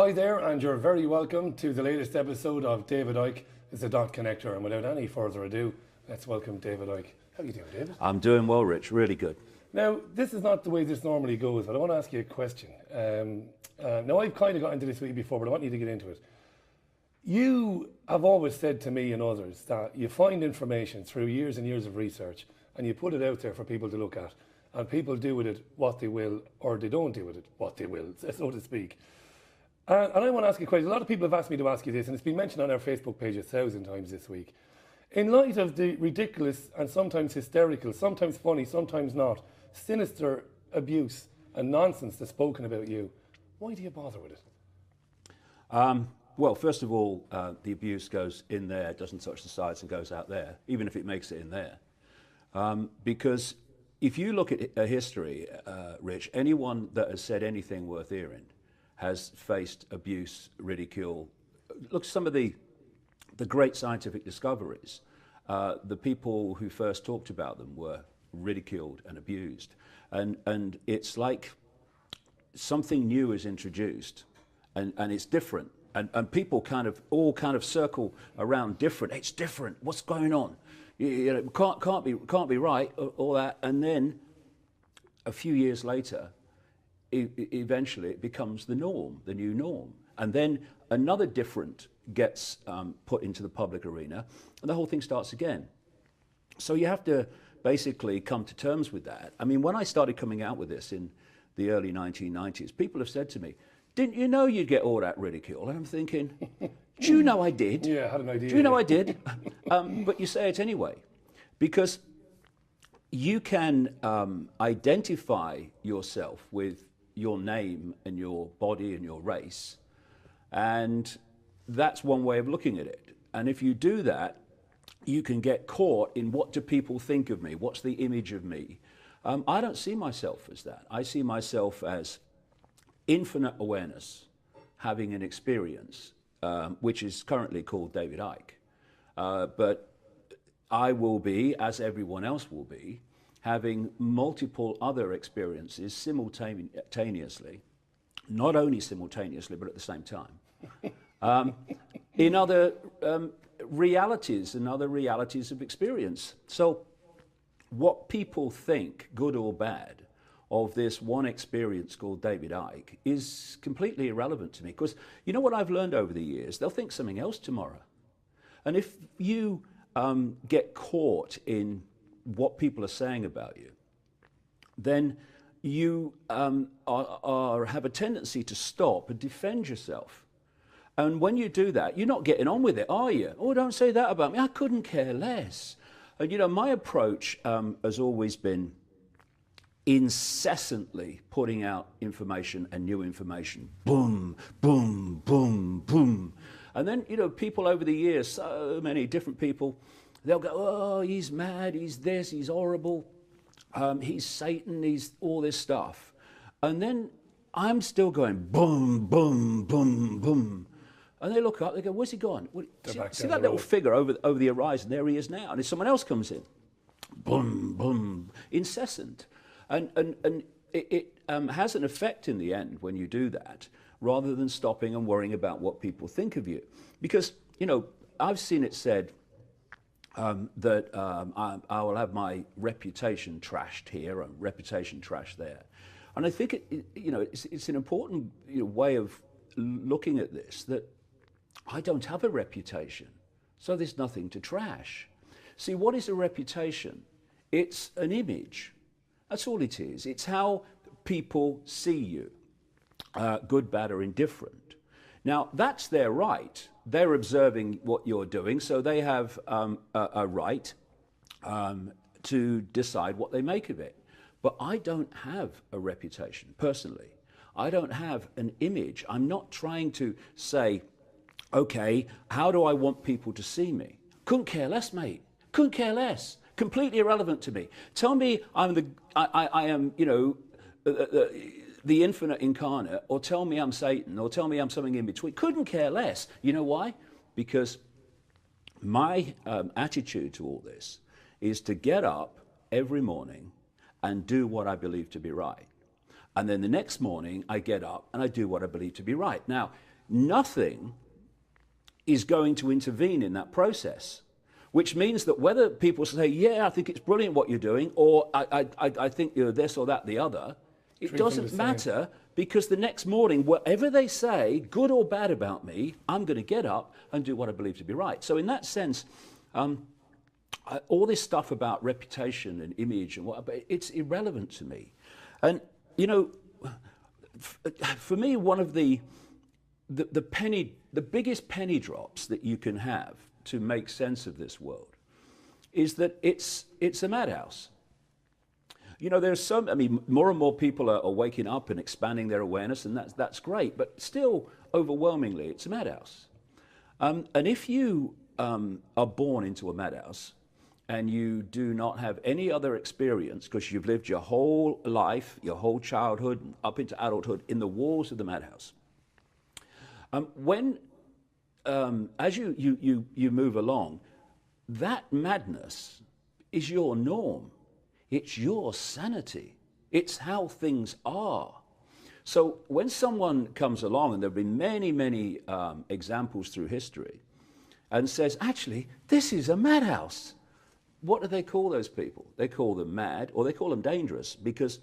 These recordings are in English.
Hi there, and you're very welcome to the latest episode of David Icke is a Dot Connector. And without any further ado, let's welcome David Icke. How are you doing, David? I'm doing well, Rich. Really good. Now, this is not the way this normally goes, but I want to ask you a question. Now, I've kind of got into this with you before, but I want you to get into it. You have always said to me and others that you find information through years and years of research, and you put it out there for people to look at, and people do with it what they will, or they don't do with it what they will, so to speak. And I want to ask you a question. A lot of people have asked me to ask you this, and it's been mentioned on our Facebook page 1,000 times this week. In light of the ridiculous and sometimes hysterical, sometimes funny, sometimes not, sinister abuse and nonsense that's spoken about you, why do you bother with it? Well, first of all, the abuse goes in there, doesn't touch the sides and goes out there, even if it makes it in there. Because if you look at history, Rich, anyone that has said anything worth hearing has faced abuse, ridicule. Look, some of the great scientific discoveries, the people who first talked about them were ridiculed and abused. And it's like something new is introduced and it's different. And people all circle around different. It's different. What's going on? You know, can't be right, all that. And then a few years later, eventually it becomes the norm, the new norm. And then another different gets put into the public arena, and the whole thing starts again. So you have to basically come to terms with that. I mean, when I started coming out with this in the early 1990s, people have said to me, didn't you know you'd get all that ridicule? And I'm thinking, do you know I did? Yeah, I had an idea. Do you know I did? But you say it anyway, because you can identify yourself with your name and your body and your race, and that's one way of looking at it. And if you do that, you can get caught in what do people think of me, what's the image of me. I don't see myself as that. I see myself as infinite awareness, having an experience, which is currently called David Icke. But I will be, as everyone else will be, having multiple other experiences simultaneously, not only simultaneously, but at the same time, in other realities and other realities of experience. So what people think, good or bad, of this one experience called David Icke is completely irrelevant to me. Because you know what I've learned over the years? They'll think something else tomorrow. And if you get caught in what people are saying about you, then you have a tendency to stop and defend yourself. And when you do that, you're not getting on with it, are you? Oh, don't say that about me. I couldn't care less. And you know, my approach has always been incessantly putting out information and new information. Boom, boom, boom, boom. And then, you know, people over the years, so many different people, they'll go, oh, he's mad, he's this, he's horrible, he's Satan, he's all this stuff. And then I'm still going boom, boom, boom, boom. And they look up, they go, where's he gone? See that little figure over the horizon? There he is now. And if someone else comes in, boom, boom, incessant. And it has an effect in the end when you do that, rather than stopping and worrying about what people think of you. Because, you know, I've seen it said that I will have my reputation trashed here and reputation trashed there. And I think, it's an important way of looking at this, that I don't have a reputation, so there's nothing to trash. See, what is a reputation? It's an image. That's all it is. It's how people see you, good, bad, or indifferent. Now, that's their right. They're observing what you're doing, so they have a right to decide what they make of it. But I don't have a reputation, personally. I don't have an image. I'm not trying to say, okay, how do I want people to see me? Couldn't care less, mate. Couldn't care less. Completely irrelevant to me. Tell me I am, the infinite incarnate, or tell me I'm Satan, or tell me I'm something in between. Couldn't care less. You know why? Because my attitude to all this is to get up every morning and do what I believe to be right. And then the next morning I get up and I do what I believe to be right. Now, nothing is going to intervene in that process, which means that whether people say, yeah, I think it's brilliant what you're doing, or I think you're this or that, the other, it doesn't matter, because the next morning, whatever they say, good or bad about me, I'm going to get up and do what I believe to be right. So in that sense, all this stuff about reputation and image and what, it's irrelevant to me. And, you know, for me, one of the biggest penny drops that you can have to make sense of this world is that it's a madhouse. You know, more and more people are waking up and expanding their awareness, and that's great, but still, overwhelmingly, it's a madhouse. And if you are born into a madhouse and you do not have any other experience, because you've lived your whole life, your whole childhood, up into adulthood, in the walls of the madhouse, as you move along, that madness is your norm. It's your sanity. It's how things are. So when someone comes along, and there have been many, many examples through history, and says, actually, this is a madhouse, what do they call those people? They call them mad, or they call them dangerous, because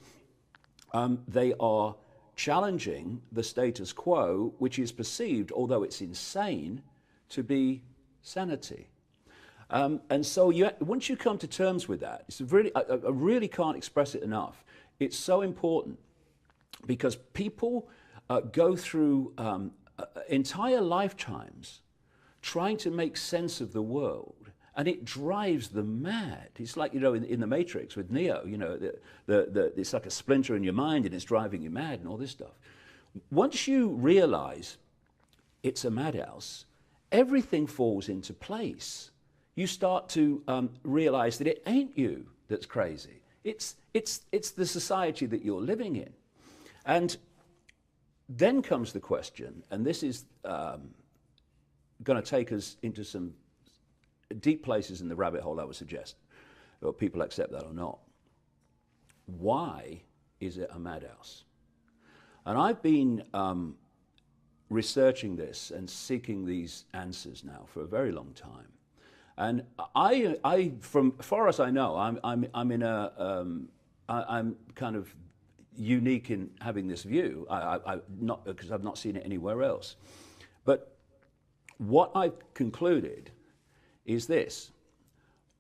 they are challenging the status quo, which is perceived, although it's insane, to be sanity. And so once you come to terms with that, it's really, I really can't express it enough. It's so important, because people go through entire lifetimes trying to make sense of the world, and it drives them mad. It's like, you know, in the Matrix with Neo, you know, it's like a splinter in your mind and it's driving you mad and all this stuff. Once you realize it's a madhouse, everything falls into place. You start to realize that it ain't you that's crazy. It's the society that you're living in. And then comes the question, and this is going to take us into some deep places in the rabbit hole, I would suggest, whether people accept that or not. Why is it a madhouse? And I've been researching this and seeking these answers now for a very long time. And I from far as I know, I'm in a I'm kind of unique in having this view. I not because I've not seen it anywhere else. But what I've concluded is this: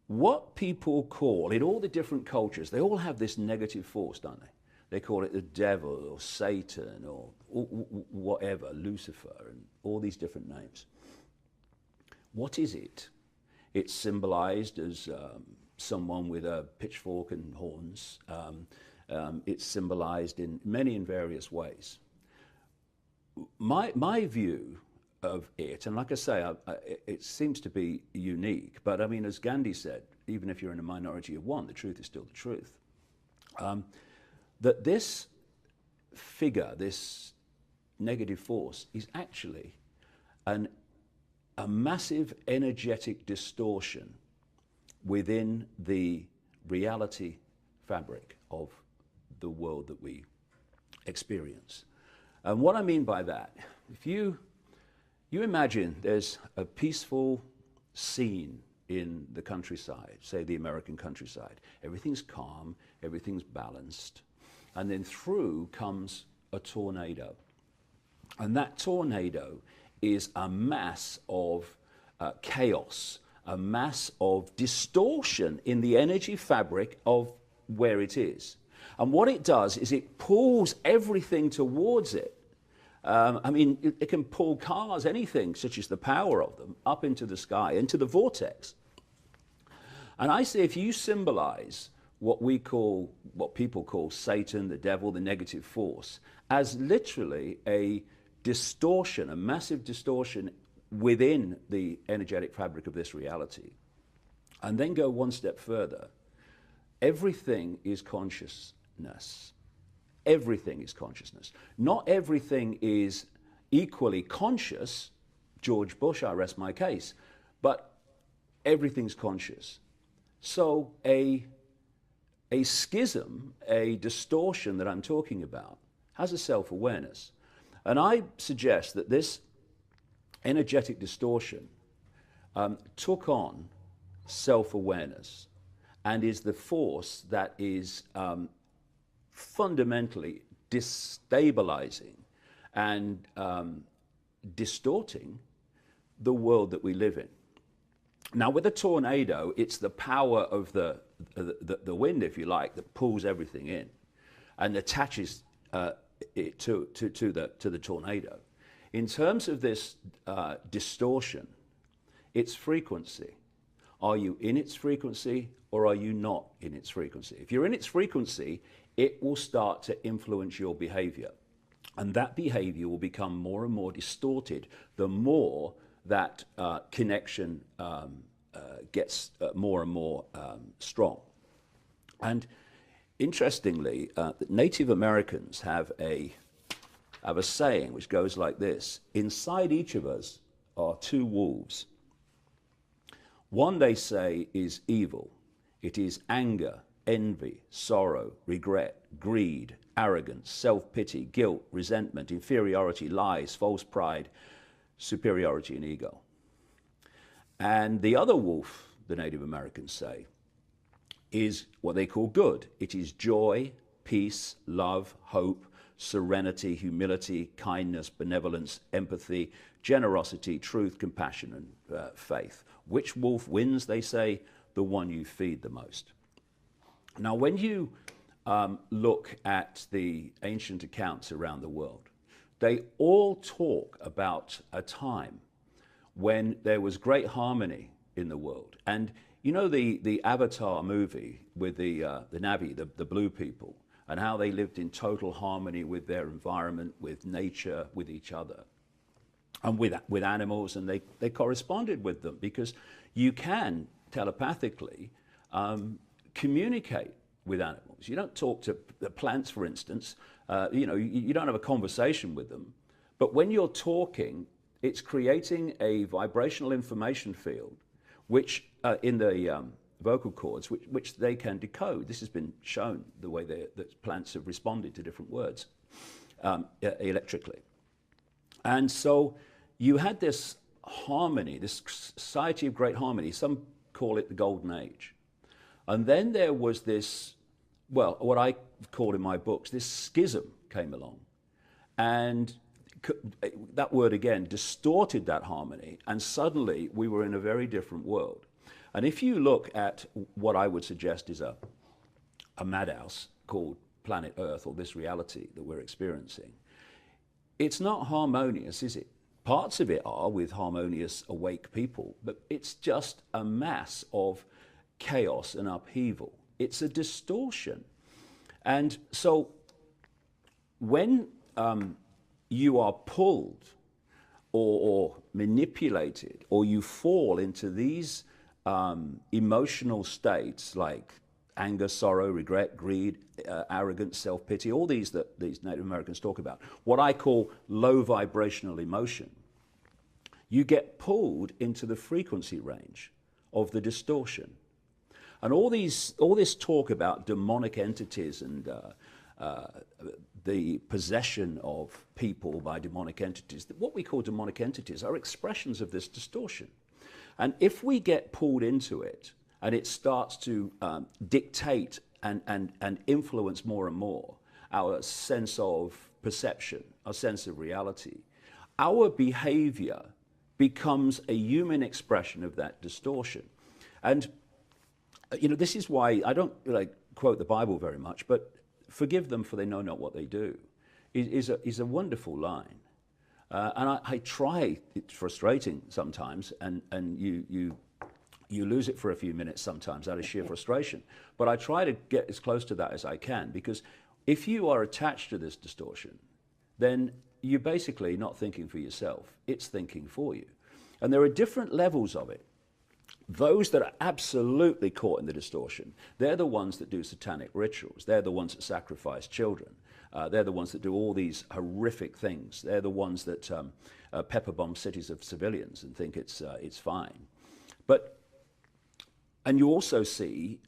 what people call, in all the different cultures, they all have this negative force, don't they? They call it the devil or Satan or whatever, Lucifer, and all these different names. What is it? It's symbolized as someone with a pitchfork and horns. It's symbolized in many and various ways. My view of it, and like I say, it seems to be unique, but I mean, as Gandhi said, even if you're in a minority of one, the truth is still the truth. That this figure, this negative force, is actually a massive energetic distortion within the reality fabric of the world that we experience. And what I mean by that, if you imagine there's a peaceful scene in the countryside, say the American countryside. Everything's calm, everything's balanced, and then through comes a tornado. And that tornado is a mass of chaos, a mass of distortion in the energy fabric of where it is. And what it does is it pulls everything towards it. I mean, it can pull cars, anything, such as the power of them, up into the sky, into the vortex. And I say, if you symbolize what people call Satan, the devil, the negative force, as literally a distortion, a massive distortion within the energetic fabric of this reality, and then go one step further, everything is consciousness. Everything is consciousness. Not everything is equally conscious. George Bush, I rest my case. But everything's conscious. So a schism, a distortion that I'm talking about, has a self-awareness. And I suggest that this energetic distortion took on self-awareness and is the force that is fundamentally destabilizing and distorting the world that we live in. Now, with a tornado, it's the power of the wind, if you like, that pulls everything in and attaches it to the tornado. In terms of this distortion, it's frequency. Are you in its frequency or are you not in its frequency? If you're in its frequency, it will start to influence your behavior. And that behavior will become more and more distorted the more that connection gets more and more strong. And interestingly, Native Americans have a saying which goes like this: inside each of us are two wolves. One, they say, is evil. It is anger, envy, sorrow, regret, greed, arrogance, self-pity, guilt, resentment, inferiority, lies, false pride, superiority, and ego. And the other wolf, the Native Americans say, is what they call good. It is joy, peace, love, hope, serenity, humility, kindness, benevolence, empathy, generosity, truth, compassion, and faith. Which wolf wins, they say? The one you feed the most. Now, when you look at the ancient accounts around the world, they all talk about a time when there was great harmony in the world. And you know the Avatar movie with the Na'vi, the blue people, and how they lived in total harmony with their environment, with nature, with each other, and with animals, and they corresponded with them, because you can telepathically communicate with animals. You don't talk to the plants, for instance. You don't have a conversation with them. But when you're talking, it's creating a vibrational information field, which in the vocal cords, which they can decode. This has been shown, the way that plants have responded to different words electrically. And so you had this harmony, this society of great harmony. Some call it the Golden Age. And then there was this, well, what I call in my books, this schism came along. And that word again distorted that harmony, and suddenly we were in a very different world. And if you look at what I would suggest is a madhouse called planet Earth, or this reality that we're experiencing, it's not harmonious, is it? Parts of it are, with harmonious, awake people, but it's just a mass of chaos and upheaval. It's a distortion. And so when you are pulled or manipulated, or you fall into these emotional states like anger, sorrow, regret, greed, arrogance, self-pity, all these that these Native Americans talk about, what I call low vibrational emotion, you get pulled into the frequency range of the distortion. And all this talk about demonic entities and the possession of people by demonic entities, what we call demonic entities are expressions of this distortion. And if we get pulled into it, and it starts to dictate and influence more and more our sense of perception, our sense of reality, our behavior becomes a human expression of that distortion. And this is why I don't quote the Bible very much, but forgive them for they know not what they do is a wonderful line. And I try, it's frustrating sometimes, and you lose it for a few minutes sometimes out of sheer frustration. But I try to get as close to that as I can, because if you are attached to this distortion, then you're basically not thinking for yourself, it's thinking for you. And there are different levels of it. Those that are absolutely caught in the distortion, they're the ones that do satanic rituals. They're the ones that sacrifice children. They're the ones that do all these horrific things. They're the ones that pepper bomb cities of civilians and think it's fine. And you also see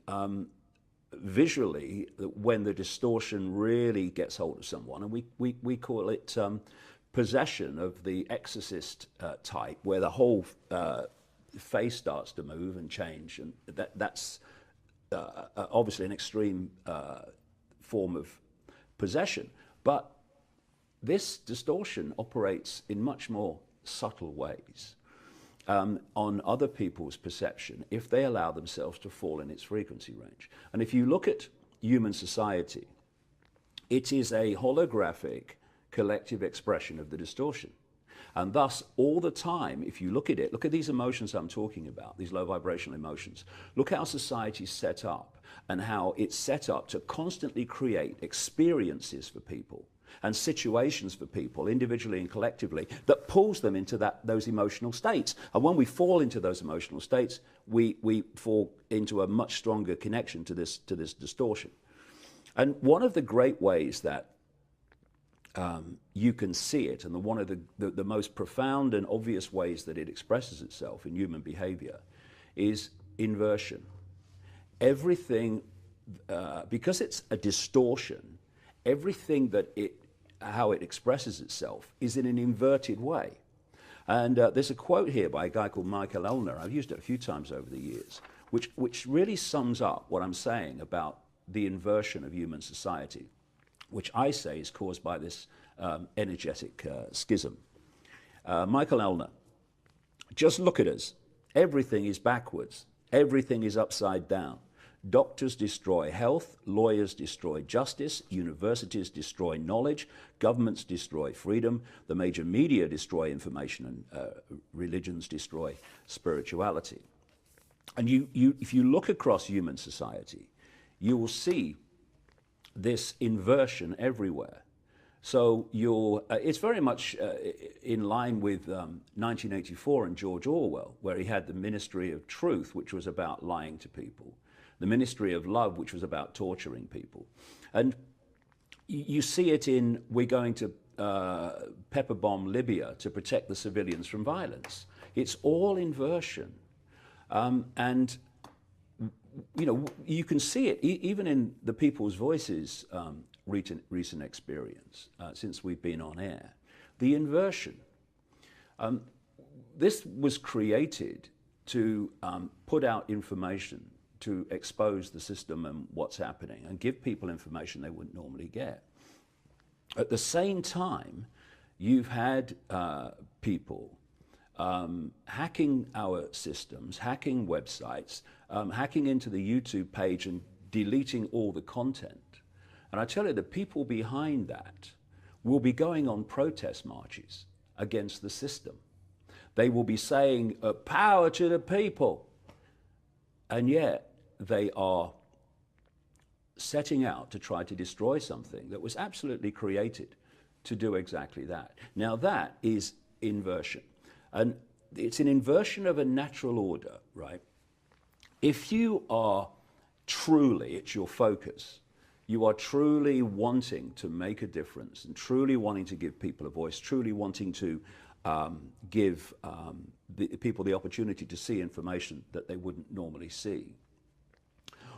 visually that when the distortion really gets hold of someone, and we call it possession of the exorcist type, where the whole face starts to move and change, and that's obviously an extreme form of possession. But this distortion operates in much more subtle ways on other people's perception if they allow themselves to fall in its frequency range. And if you look at human society, it is a holographic collective expression of the distortion. And thus, all the time, if you look at it, look at these emotions I'm talking about, these low vibrational emotions. Look how society's set up and how it's set up to constantly create experiences for people and situations for people, individually and collectively, that pulls them into those emotional states. And when we fall into those emotional states, we fall into a much stronger connection to this distortion. And one of the great ways that you can see it, and one of the most profound and obvious ways that it expresses itself in human behavior, is inversion. Everything, because it's a distortion, everything how it expresses itself is in an inverted way. And there's a quote here by a guy called Michael Elner. I've used it a few times over the years, which really sums up what I'm saying about the inversion of human society, which I say is caused by this energetic schism. Michael Elner, just look at us. Everything is backwards. Everything is upside down. Doctors destroy health, lawyers destroy justice, universities destroy knowledge, governments destroy freedom, the major media destroy information, and religions destroy spirituality. And if you look across human society, you will see this inversion everywhere. So it's very much in line with 1984 and George Orwell, where he had the Ministry of Truth, which was about lying to people, the Ministry of Love, which was about torturing people. And you see it in, we're going to pepper bomb Libya to protect the civilians from violence. It's all inversion. And you know, you can see it even in the People's Voices recent experience since we've been on air. The inversion. This was created to put out information to expose the system and what's happening and give people information they wouldn't normally get. At the same time, you've had people hacking our systems, hacking websites, hacking into the YouTube page and deleting all the content. And I tell you, the people behind that will be going on protest marches against the system. They will be saying, power to the people. And yet they are setting out to try to destroy something that was absolutely created to do exactly that. Now that is inversion. And it's an inversion of a natural order, right? If you are truly, it's your focus, you are truly wanting to make a difference and truly wanting to give people a voice, truly wanting to give people the opportunity to see information that they wouldn't normally see.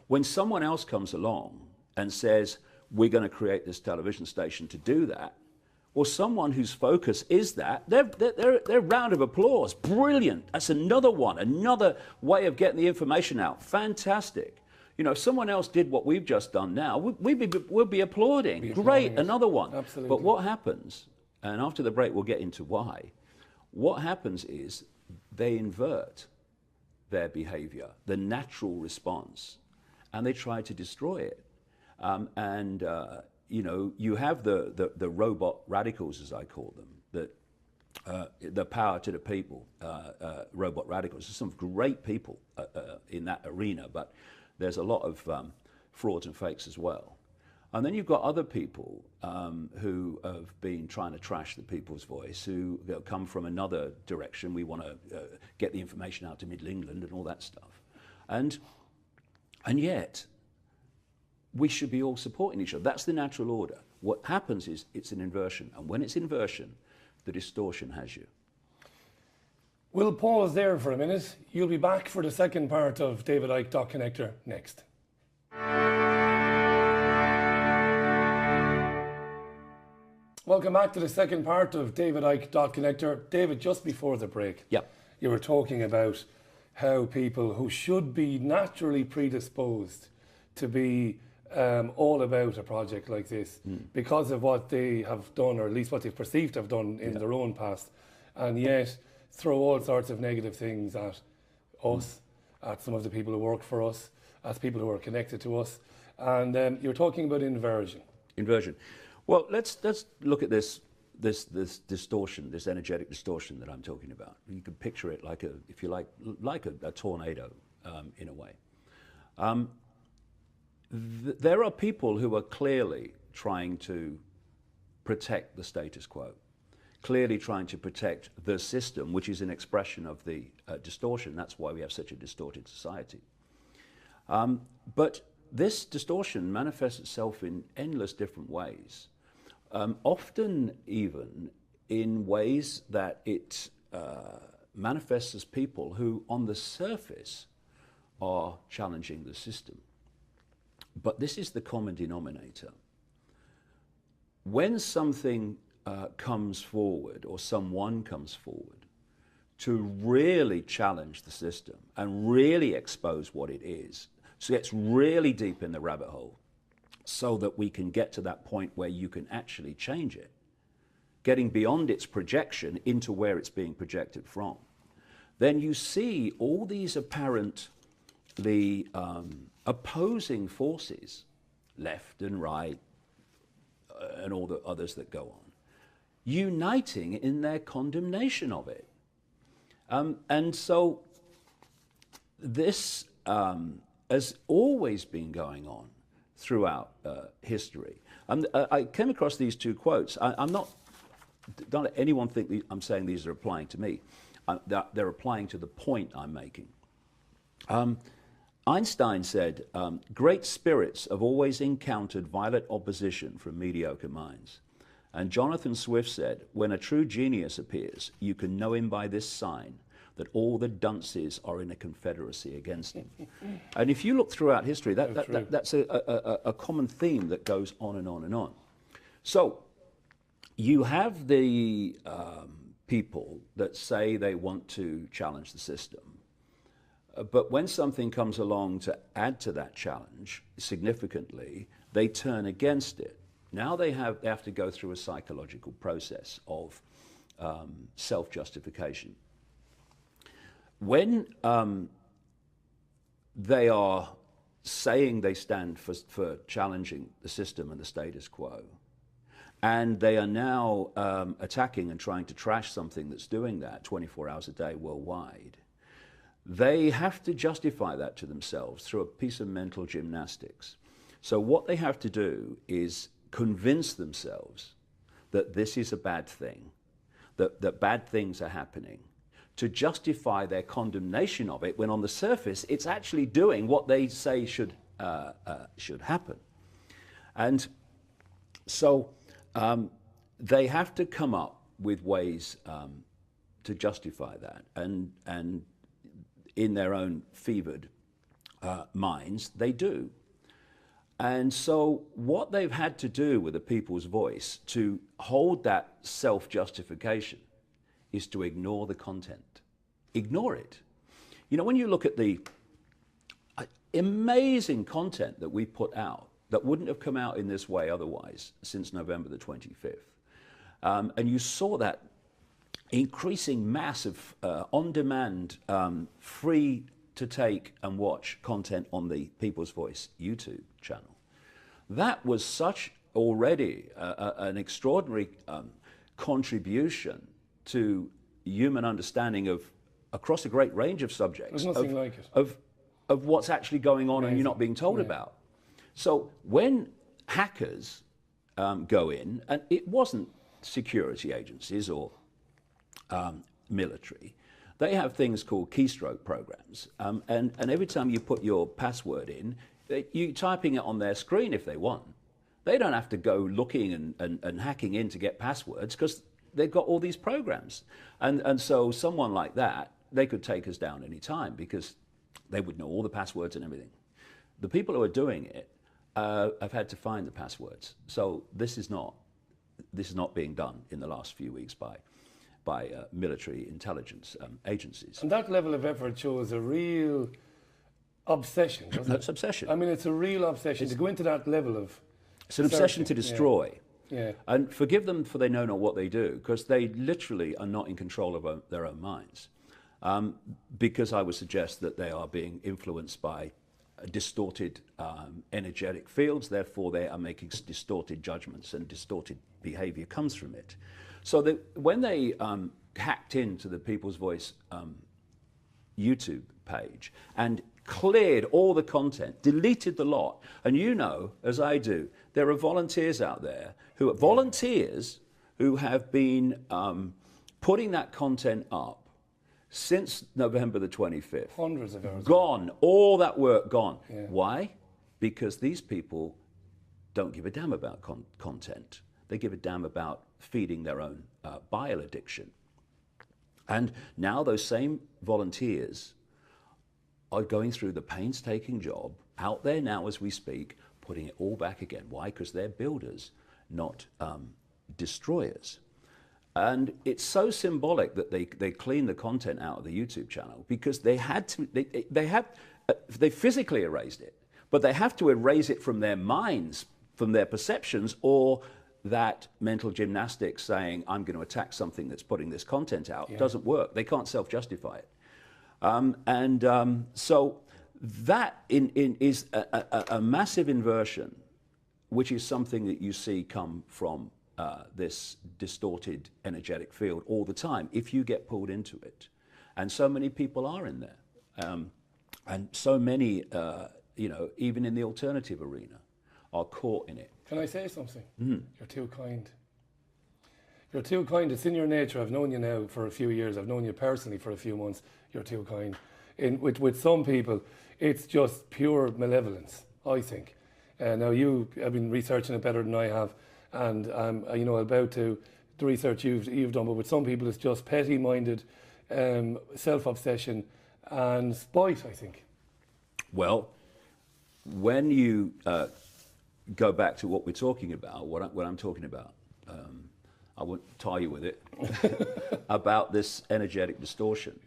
When someone else comes along and says, we're going to create this television station to do that, or someone whose focus is that, they're round of applause. Brilliant. That's another one, another way of getting the information out. Fantastic. You know, if someone else did what we've just done now, we'll be applauding. Great, another one. Absolutely. But what happens, and after the break we'll get into why, what happens is they invert their behavior, the natural response, and they try to destroy it. You know, you have the robot radicals, as I call them, the power to the people, robot radicals. There's some great people in that arena, but there's a lot of frauds and fakes as well. And then you've got other people who have been trying to trash the People's Voice, who come from another direction. We want to get the information out to Middle England and all that stuff. And yet, we should be all supporting each other. That's the natural order. What happens is it's an inversion. And when it's inversion, the distortion has you. We'll pause there for a minute. You'll be back for the second part of David Icke Dot Connector next. welcome back to the second part of Icke Dot Connector. David, just before the break, you were talking about how people who should be naturally predisposed to be all about a project like this because of what they have done, or at least what they've perceived to have done in their own past, and yet throw all sorts of negative things at us, at some of the people who work for us, at people who are connected to us. And you're talking about inversion. Inversion. Well, let's look at this distortion, this energetic distortion that I'm talking about. You can picture it like if you like a tornado in a way. There are people who are clearly trying to protect the status quo, clearly trying to protect the system, which is an expression of the distortion. That's why we have such a distorted society. But this distortion manifests itself in endless different ways, often even in ways that it manifests as people who, on the surface, are challenging the system. But this is the common denominator. When something comes forward, or someone comes forward, to really challenge the system and really expose what it is, so it's really deep in the rabbit hole, so that we can get to that point where you can actually change it, getting beyond its projection into where it's being projected from, then you see all these apparently opposing forces, left and right, and all the others that go on, uniting in their condemnation of it. And so this has always been going on throughout history. I came across these two quotes. Don't let anyone think I'm saying these are applying to me. They're applying to the point I'm making. Einstein said, great spirits have always encountered violent opposition from mediocre minds. And Jonathan Swift said, when a true genius appears, you can know him by this sign, that all the dunces are in a confederacy against him. And if you look throughout history, that's a common theme that goes on and on and on. So you have the people that say they want to challenge the system. But when something comes along to add to that challenge significantly, they turn against it. Now they have to go through a psychological process of self-justification. When they are saying they stand for challenging the system and the status quo, and they are now attacking and trying to trash something that's doing that 24 hours a day worldwide, they have to justify that to themselves through a piece of mental gymnastics. So what they have to do is convince themselves that this is a bad thing, that bad things are happening, to justify their condemnation of it, when on the surface it's actually doing what they say should happen. And so they have to come up with ways to justify that, and in their own fevered minds, they do. And so what they've had to do with the people's voice to hold that self-justification is to ignore the content. Ignore it. You know, when you look at the amazing content that we put out that wouldn't have come out in this way otherwise since November the 25th, and you saw that increasing mass of on-demand, free to take and watch content on the People's Voice YouTube channel. That was such already an extraordinary contribution to human understanding of, across a great range of subjects, There's nothing like it. of what's actually going on and you're not being told about. So when hackers go in, and it wasn't security agencies or military, they have things called keystroke programs, and every time you put your password in, you're typing it on their screen if they want. They don't have to go looking and hacking in to get passwords, because they've got all these programs. And so someone like that, they could take us down any time, because they would know all the passwords and everything. The people who are doing it have had to find the passwords. So this is not this is not being done in the last few weeks by military intelligence agencies. And that level of effort shows a real obsession, doesn't it? It's obsession. I mean, it's a real obsession to go into that level of... It's an obsession to destroy. Yeah. And forgive them for they know not what they do, because they literally are not in control of their own minds. Because I would suggest that they are being influenced by distorted energetic fields, therefore they are making distorted judgments, and distorted behavior comes from it. So that when they hacked into the People's Voice YouTube page and cleared all the content, deleted the lot, and you know, as I do, there are volunteers out there who have been putting that content up since November the 25th. Hundreds of hours. Gone. All that work gone. Yeah. Why? Because these people don't give a damn about content. They give a damn about feeding their own bile addiction. And now those same volunteers are going through the painstaking job out there now as we speak, putting it all back again. Why? Because they're builders, not destroyers. And it's so symbolic that they clean the content out of the YouTube channel, because they had to. They physically erased it, but they have to erase it from their minds, from their perceptions, or that mental gymnastics saying, I'm going to attack something that's putting this content out, doesn't work. They can't self-justify it. So that is a massive inversion, which is something that you see come from this distorted energetic field all the time if you get pulled into it. And so many people are in there. And so many, even in the alternative arena, are caught in it. Can I say something? You're too kind. You're too kind. It's in your nature. I've known you now for a few years. I've known you personally for a few months. You're too kind. With some people, it's just pure malevolence, I think. Now, you have been researching it better than I have, and I'm about to the research you've done, but with some people, it's just petty-minded self-obsession and spite, I think. Well, when you go back to what we're talking about, what I'm talking about, I won't tie you with it, about this energetic distortion,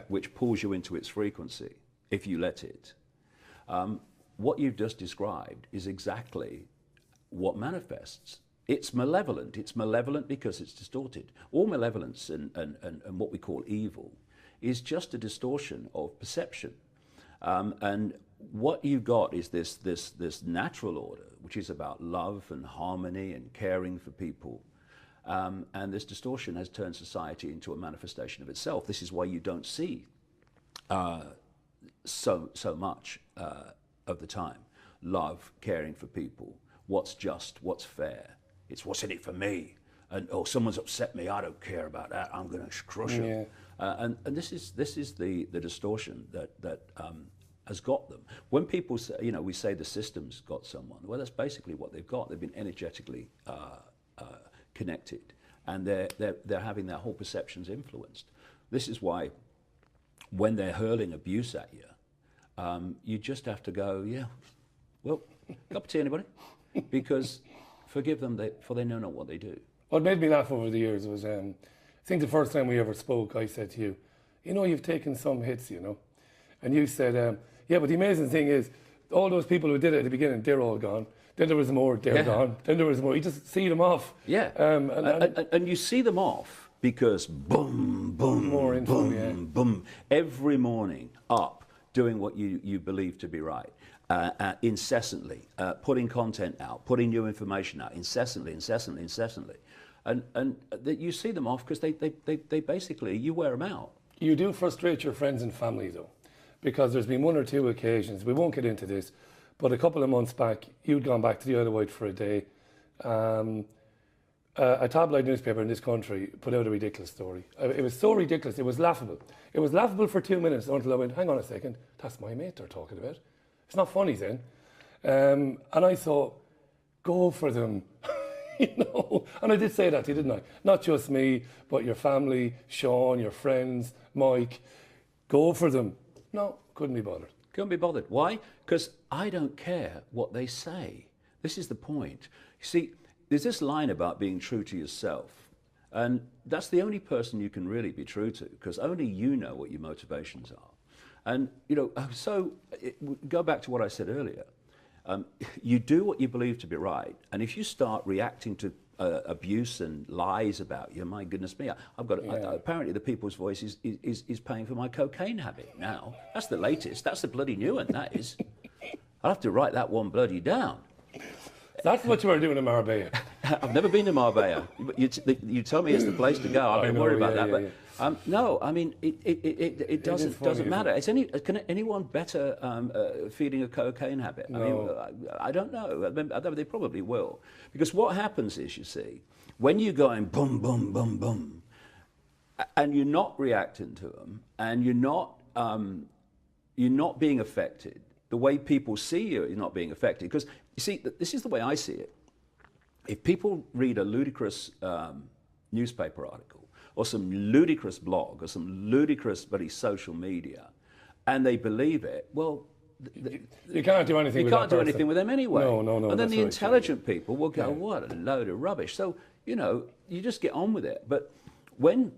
which pulls you into its frequency, if you let it. What you've just described is exactly what manifests. It's malevolent. It's malevolent because it's distorted. All malevolence and what we call evil is just a distortion of perception. And what you've got is this natural order, which is about love and harmony and caring for people. And this distortion has turned society into a manifestation of itself. This is why you don't see so much of the time love, caring for people, what's just, what's fair. It's what's in it for me. And someone's upset me, I don't care about that, I'm going to crush them. And this is the distortion that has got them. When people say, we say the system's got someone, well, that's basically what they've got. They've been energetically connected, and they're having their whole perceptions influenced. This is why when they're hurling abuse at you, you just have to go, well, cup of tea, anybody? Because forgive them, for they know not what they do. What made me laugh over the years was, I think the first time we ever spoke, I said to you, you've taken some hits, and you said, but the amazing thing is, all those people who did it at the beginning, they're all gone. Then there was more, they're gone. Then there was more. You just see them off. Yeah. And you see them off because boom, boom, more info, boom, boom. Every morning up, doing what you believe to be right. Incessantly, putting content out, putting new information out, incessantly. And that you see them off because they basically, you wear them out. You do frustrate your friends and family, though, because there's been one or two occasions, we won't get into this, but a couple of months back, you'd gone back to the Isle of Wight for a day. A tabloid newspaper in this country put out a ridiculous story. It was so ridiculous, it was laughable. It was laughable for 2 minutes until I went, hang on a second, that's my mate they're talking about. It's not funny then. And I thought, go for them. And I did say that to you, didn't I? Not just me, but your family, Sean, your friends, Mike. Go for them. No, couldn't be bothered. Couldn't be bothered. Why? Because I don't care what they say. This is the point. You see, there's this line about being true to yourself. And that's the only person you can really be true to, because only you know what your motivations are. And, go back to what I said earlier. You do what you believe to be right. And if you start reacting to abuse and lies about you, my goodness me, apparently the People's Voice is paying for my cocaine habit now. That's the latest. That's the bloody new one, that is. I'll have to write that one bloody down. That's what you were doing in Marbella. I've never been to Marbella. You tell me it's the place to go. I've been worried about that. But no, I mean, it doesn't matter. Can anyone better feeding a cocaine habit? No. I mean, I don't know. They probably will. Because what happens is, you see, when you're going boom, boom, boom, boom, and you're not reacting to them, and you're not being affected, the way people see you is not being affected. Because, you see, this is the way I see it. If people read a ludicrous newspaper article, or some ludicrous blog, or some ludicrous bloody social media, and they believe it, well, you can't do anything. You can't do anything with them anyway. No. And then the intelligent people will go, "What a load of rubbish." So you just get on with it. But when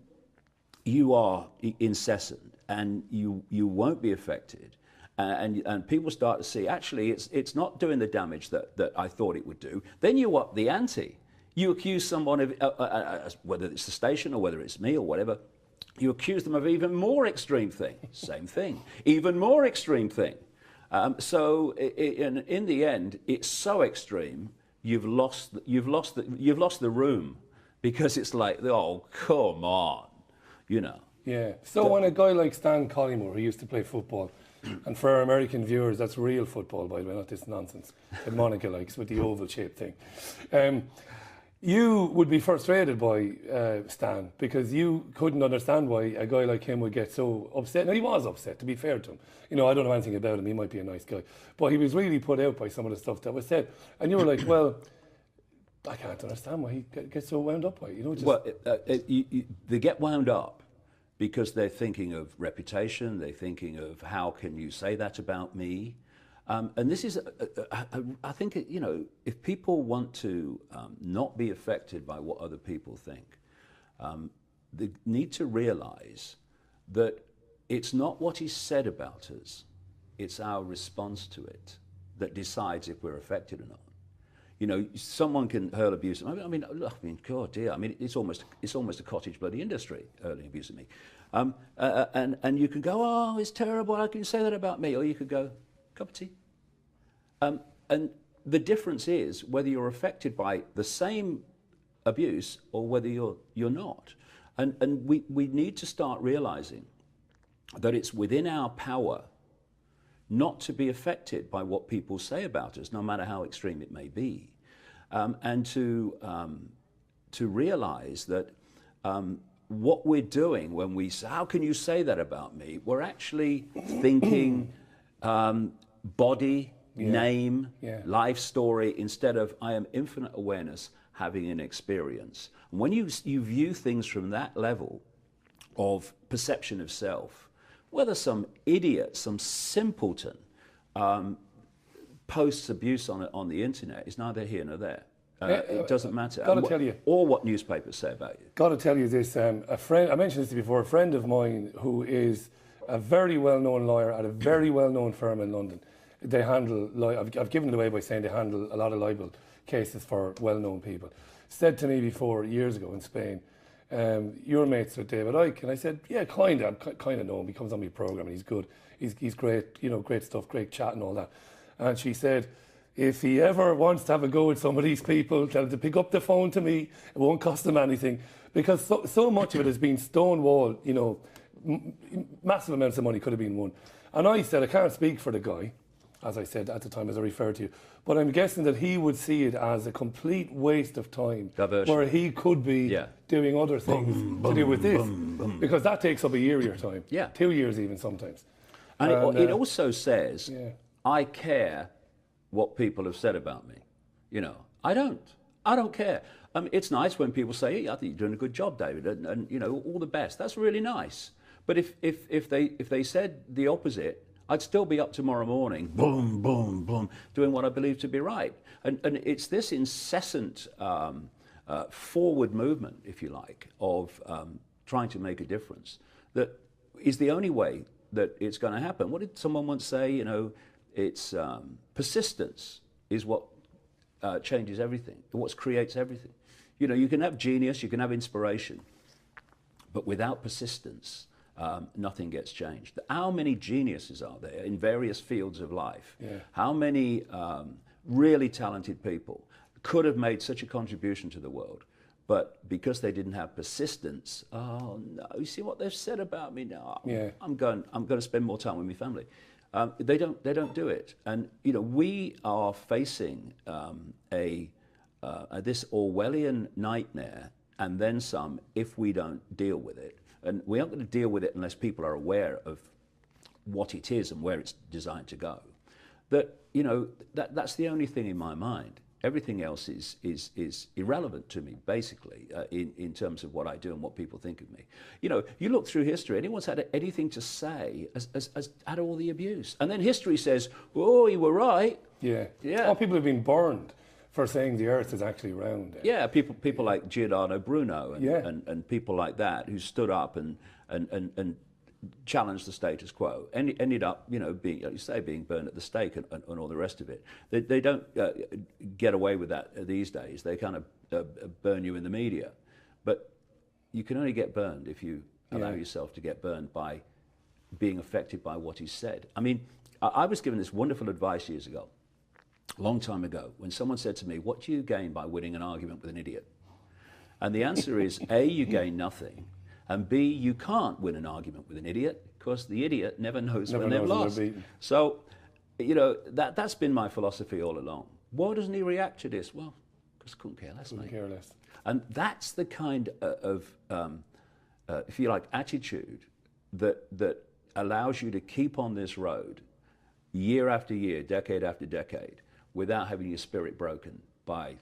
you are incessant and you won't be affected, and people start to see actually it's not doing the damage that I thought it would do, then you up the ante. You accuse someone of, whether it's the station or whether it's me or whatever, you accuse them of even more extreme thing. Same thing. Even more extreme thing. So in the end, it's so extreme, you've lost the room, because it's like, oh, come on, Yeah. So when a guy like Stan Collymore, who used to play football, and for our American viewers, that's real football, by the way, not this nonsense that Monica likes with the oval-shaped thing. You would be frustrated by Stan, because you couldn't understand why a guy like him would get so upset. Now, he was upset, to be fair to him. I don't know anything about him. He might be a nice guy. But he was really put out by some of the stuff that was said. And you were like, well, I can't understand why he gets so wound up by it. Well, they get wound up because they're thinking of reputation. They're thinking of, how can you say that about me? And this is, I think, if people want to not be affected by what other people think, they need to realize that it's not what is said about us, it's our response to it that decides if we're affected or not. Someone can hurl abuse. God dear, it's almost a cottage bloody industry, hurling abuse at me. And you can go, oh, it's terrible, how can you say that about me? Or you could go, cup of tea. And the difference is whether you're affected by the same abuse or whether you're not. And we need to start realizing that it's within our power not to be affected by what people say about us, no matter how extreme it may be, and to realize that what we're doing when we say, how can you say that about me? We're actually thinking body, name, life story, instead of I am infinite awareness having an experience. And when you view things from that level of perception of self, whether some idiot, some simpleton posts abuse on the internet, is neither here nor there. It doesn't matter. Or what newspapers say about you. Got to tell you this, a friend, I mentioned this before, a friend of mine who is a very well-known lawyer at a very well-known firm in London. They handle, I've given it away by saying they handle a lot of libel cases for well-known people. Said to me before, years ago in Spain, you're mates with David Icke. And I said, yeah, kind of know him. He comes on my programme and he's good. He's great, great stuff, great chat and all that. And she said, if he ever wants to have a go at some of these people, tell him to pick up the phone to me. It won't cost him anything. Because so much of it has been stonewalled, massive amounts of money could have been won. And I said, I can't speak for the guy, as I said at the time, as I referred to you. But I'm guessing that he would see it as a complete waste of time. Diversion. Where he could be doing other things to do with this. Because that takes up a year of your time. Yeah. 2 years even sometimes. And it also says, I care what people have said about me. I don't care. It's nice when people say, hey, I think you're doing a good job, David, and all the best. That's really nice. But if they said the opposite, I'd still be up tomorrow morning, boom, boom, boom, doing what I believe to be right. And it's this incessant forward movement, if you like, of trying to make a difference that is the only way that it's going to happen. What did someone once say? You know, it's persistence is what changes everything, what creates everything. You know, you can have genius, you can have inspiration, but without persistence, nothing gets changed. How many geniuses are there in various fields of life? Yeah. How many really talented people could have made such a contribution to the world, but because they didn't have persistence, oh no, you see what they've said about me now. Yeah. I'm going to spend more time with my family. They don't do it, and you know we are facing this Orwellian nightmare, and then some if we don't deal with it. And we aren't going to deal with it unless people are aware of what it is and where it's designed to go. That you know that's the only thing in my mind. Everything else is irrelevant to me, basically, in terms of what I do and what people think of me. You know, you look through history, anyone's had anything to say has had all the abuse. And then history says, oh, you were right. Yeah. Yeah. Oh, people have been burned for saying the Earth is actually round. Yeah, people like Giordano Bruno and people like that who stood up and challenged the status quo, ended up, you know, being, like you say, being burned at the stake and all the rest of it. They don't get away with that these days. They kind of burn you in the media. But you can only get burned if you allow yourself to get burned by being affected by what is said. I mean, I was given this wonderful advice years ago, a long time ago, when someone said to me, what do you gain by winning an argument with an idiot? And the answer is, A, you gain nothing, and B, you can't win an argument with an idiot because the idiot never knows when they've lost. So, you know, that's been my philosophy all along. Why doesn't he react to this? Well, because couldn't care less, mate. Couldn't care less. And that's the kind of, if you like, attitude that allows you to keep on this road year after year, decade after decade, without having your spirit broken by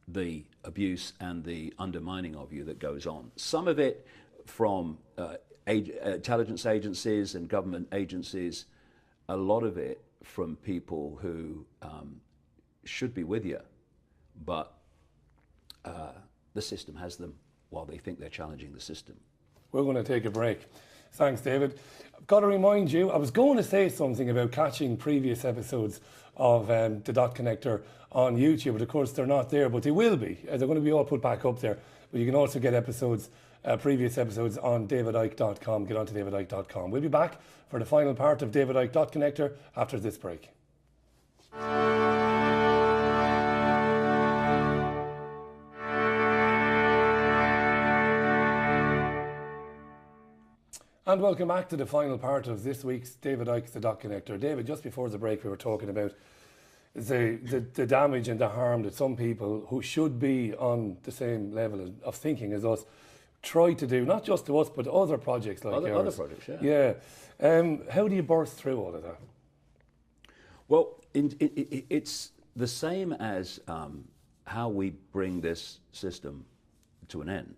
the abuse and the undermining of you that goes on. Some of it from intelligence agencies and government agencies, a lot of it from people who should be with you, but the system has them while they think they're challenging the system. We're going to take a break. Thanks, David. I've got to remind you, I was going to say something about catching previous episodes of the Dot Connector on YouTube, but of course they're not there, but they will be. They're going to be all put back up there. But you can also get episodes, previous episodes on davidicke.com. Get onto davidicke.com. We'll be back for the final part of David Icke Dot Connector after this break. And welcome back to the final part of this week's David Icke's The Dot Connector. David, just before the break we were talking about the damage and the harm that some people who should be on the same level of thinking as us try to do, not just to us, but to other projects like yours. Other projects, yeah. Yeah. How do you burst through all of that? Well, it's the same as how we bring this system to an end.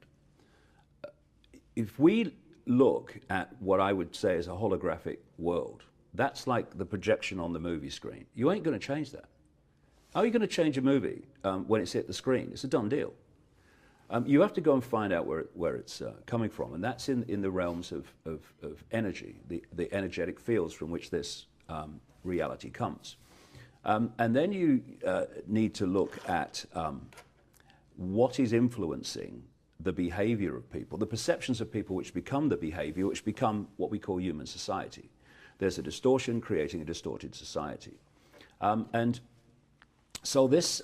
If we look at what I would say is a holographic world, that's like the projection on the movie screen. You ain't going to change that. How are you going to change a movie when it's hit the screen? It's a done deal. You have to go and find out where it's coming from, and that's in the realms of energy, the energetic fields from which this reality comes. And then you need to look at what is influencing the behavior of people, the perceptions of people which become the behavior, which become what we call human society. There's a distortion creating a distorted society. And so this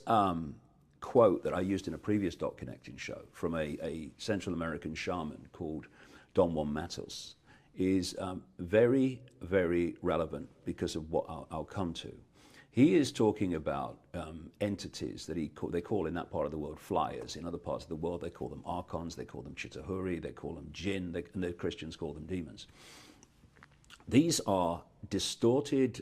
quote that I used in a previous Dot Connecting show from a Central American shaman called Don Juan Matos is very, very relevant because of what I'll come to. He is talking about entities that they call in that part of the world flyers. In other parts of the world, they call them archons, they call them chitahuri, they call them jinn, and the Christians call them demons. These are distorted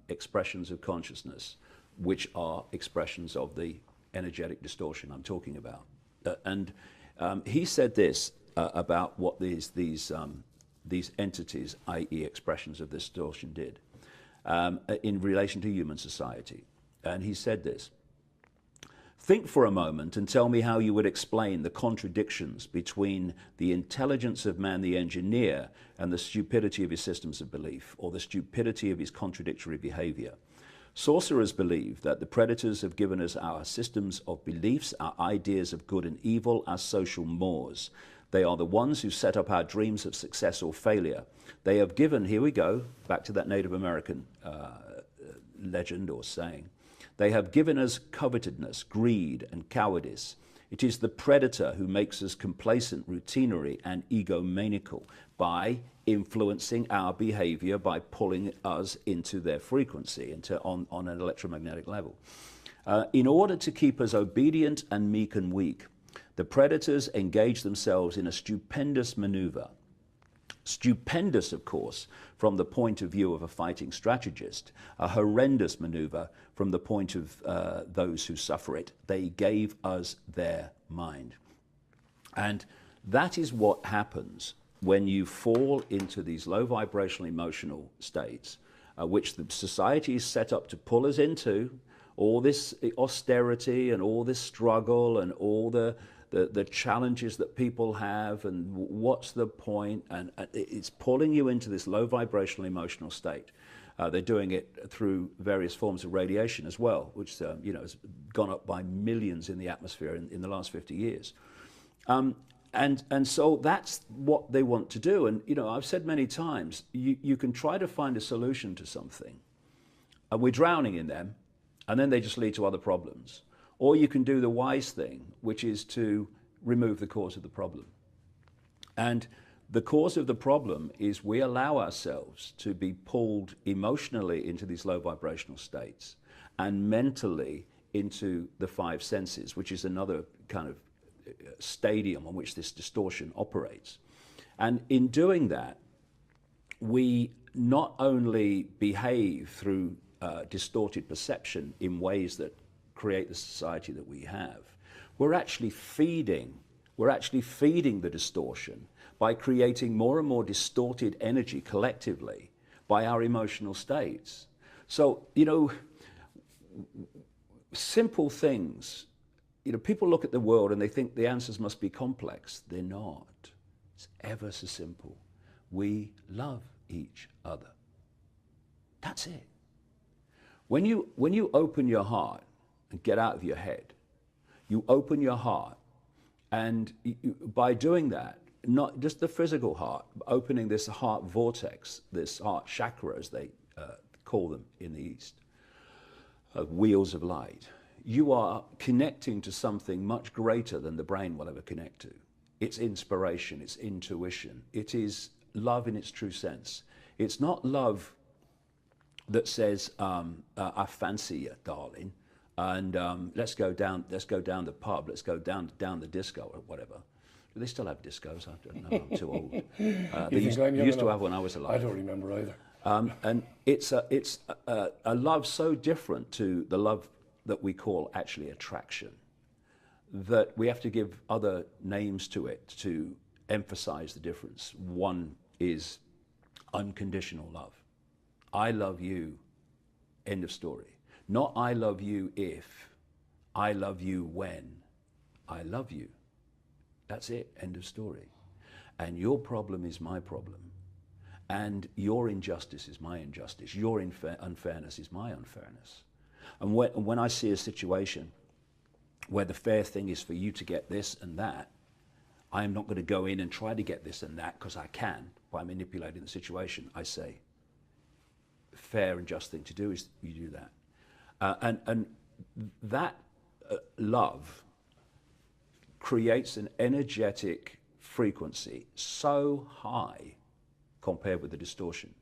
expressions of consciousness, which are expressions of the energetic distortion I'm talking about. And he said this about what these these entities, i.e. expressions of distortion, did in relation to human society. And he said this: think for a moment and tell me how you would explain the contradictions between the intelligence of man the engineer and the stupidity of his systems of belief, or the stupidity of his contradictory behavior. Sorcerers believe that the predators have given us our systems of beliefs, our ideas of good and evil, our social mores. They are the ones who set up our dreams of success or failure. They have given, here we go, back to that Native American legend or saying, they have given us covetousness, greed, and cowardice. It is the predator who makes us complacent, routinary, and egomaniacal by influencing our behavior, by pulling us into their frequency, on an electromagnetic level. In order to keep us obedient and meek and weak, the predators engage themselves in a stupendous maneuver. Stupendous, of course, from the point of view of a fighting strategist, a horrendous maneuver from the point of those who suffer it. They gave us their mind. And that is what happens when you fall into these low vibrational emotional states, which the society is set up to pull us into, all this austerity and all this struggle and all the challenges that people have, and what's the point, and it's pulling you into this low vibrational emotional state. They're doing it through various forms of radiation as well, which has gone up by millions in the atmosphere in the last 50 years. And so that's what they want to do. And I've said many times, you can try to find a solution to something, and we're drowning in them, and then they just lead to other problems. Or you can do the wise thing, which is to remove the cause of the problem. And the cause of the problem is we allow ourselves to be pulled emotionally into these low vibrational states and mentally into the five senses, which is another kind of stadium on which this distortion operates. And in doing that, we not only behave through distorted perception in ways that create the society that we have, we're actually feeding the distortion by creating more and more distorted energy collectively by our emotional states. So, simple things, people look at the world and they think the answers must be complex. They're not. It's ever so simple. We love each other. That's it. When you open your heart and get out of your head, you open your heart, and by doing that, not just the physical heart, but opening this heart vortex, this heart chakra, as they call them in the East, wheels of light, you are connecting to something much greater than the brain will ever connect to. It's inspiration, it's intuition, it is love in its true sense. It's not love that says, I fancy you, darling, and let's go down the pub, let's go down the disco or whatever. Do they still have discos? I don't know, I'm too old. They used to have when I was alive. I don't remember either. And it's a love so different to the love that we call actually attraction, that we have to give other names to it to emphasize the difference. One is unconditional love. I love you, end of story. Not I love you if, I love you when, I love you. That's it, end of story. And your problem is my problem. And your injustice is my injustice. Your unfairness is my unfairness. And when I see a situation where the fair thing is for you to get this and that, I am not going to go in and try to get this and that because I can by manipulating the situation. I say, fair and just thing to do is you do that. And that love creates an energetic frequency so high compared with the distortion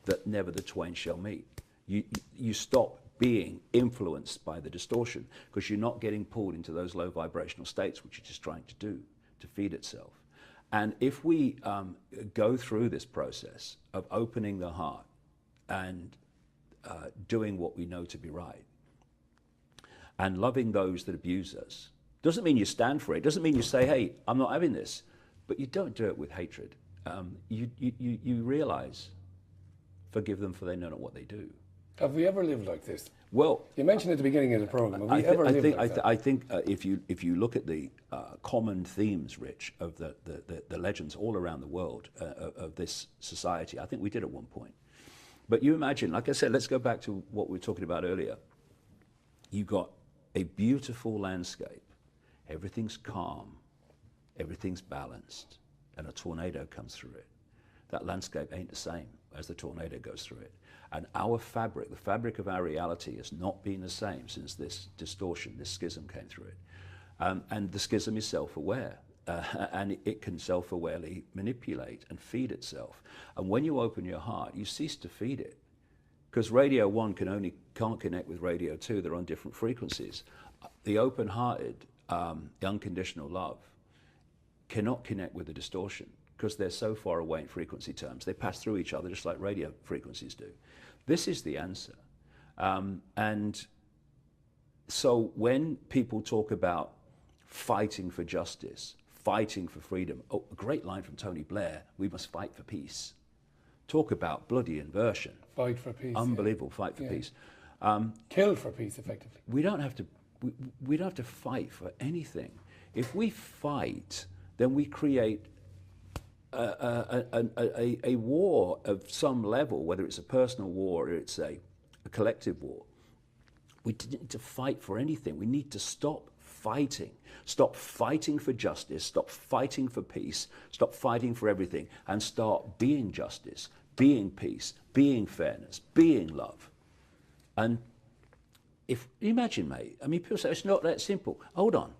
that never the twain shall meet. You stop being influenced by the distortion because you're not getting pulled into those low vibrational states which it's just trying to do to feed itself. And if we go through this process of opening the heart and doing what we know to be right and loving those that abuse us, doesn't mean you stand for it, doesn't mean you say, hey, I'm not having this, but you don't do it with hatred you realize, forgive them for they know not what they do. Have we ever lived like this? Well, you mentioned at the beginning of the program. Have we ever lived like that? I think if you look at the common themes, Rich, of the legends all around the world of this society, I think we did at one point. But you imagine, like I said, let's go back to what we were talking about earlier. You've got a beautiful landscape. Everything's calm. Everything's balanced. And a tornado comes through it. That landscape ain't the same as the tornado goes through it. And our fabric, the fabric of our reality, has not been the same since this distortion, this schism came through it. And the schism is self-aware. And it can self-awarely manipulate and feed itself. And when you open your heart, you cease to feed it. Because Radio 1 can't connect with Radio 2. They're on different frequencies. The open-hearted, unconditional love cannot connect with the distortion because they're so far away in frequency terms. They pass through each other just like radio frequencies do. This is the answer. And so when people talk about fighting for justice, fighting for freedom, a great line from Tony Blair, we must fight for peace. Talk about bloody inversion. Fight for peace. Unbelievable, fight for peace. Kill for peace, effectively. We don't have to fight for anything. If we fight, then we create a war of some level, whether it's a personal war or it's a collective war. We didn't need to fight for anything. We need to stop fighting. Stop fighting for justice. Stop fighting for peace. Stop fighting for everything. And start being justice, being peace, being fairness, being love. And if, imagine, mate, I mean, people say it's not that simple. Hold on.